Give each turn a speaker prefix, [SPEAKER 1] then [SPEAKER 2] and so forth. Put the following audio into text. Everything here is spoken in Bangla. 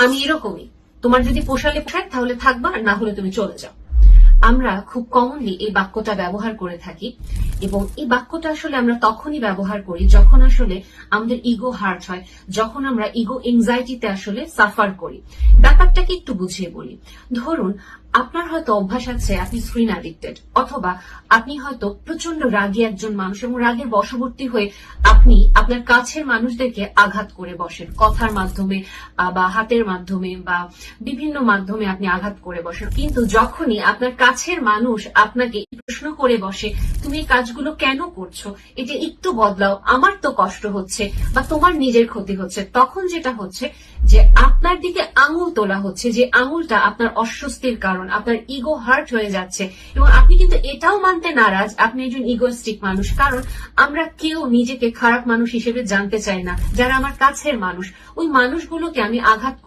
[SPEAKER 1] আমি এরকমই, তোমার যদি পোষালে পোষায় তাহলে থাকবা, আর না হলে তুমি চলে যাও। আমরা খুব কমনলি এই বাক্যটা ব্যবহার করে থাকি, এবং এই বাক্যটা আসলে আমরা তখনই ব্যবহার করি যখন আসলে আমাদের ইগো হার্ট হয়, যখন আমরা ইগো এংজাইটিতে আসলে সাফার করি। ব্যাপারটাকে একটু বুঝিয়ে বলি। ধরুন, আপনার হয়তো অভ্যাস আছে আপনি স্ক্রিন অ্যাডিক্টেড, অথবা আপনি হয়তো প্রচন্ড রাগী একজন মানুষ, এবং রাগের বশবর্তী হয়ে আপনি আপনার কাছের মানুষদেরকে আঘাত করে বসেন, কথার মাধ্যমে বা হাতের মাধ্যমে বা বিভিন্ন মাধ্যমে আপনি আঘাত করে বসেন। কিন্তু যখনই আপনার কাছের মানুষ আপনাকে প্রশ্ন করে বসে, তুমি এই কাজগুলো কেন করছো, এটা একটু বদলাও, আমার তো কষ্ট হচ্ছে বা তোমার নিজের ক্ষতি হচ্ছে, তখন যেটা হচ্ছে যে আপনার দিকে আঙুল তোলা হচ্ছে, যে আঙুলটা আপনার অস্বস্তির কারণ, আপনার ইগো হার্ট হয়ে যাচ্ছে। এবং আপনি কিন্তু এটাও মানতে নারাজ আপনি একজন ইগোস্টিক মানুষ, কারণ আমরা কেউ নিজেকে খারাপ মানুষ হিসেবে জানতে চাই না। যারা আমার কাছের মানুষ, ওই মানুষগুলোকে আমি আঘাত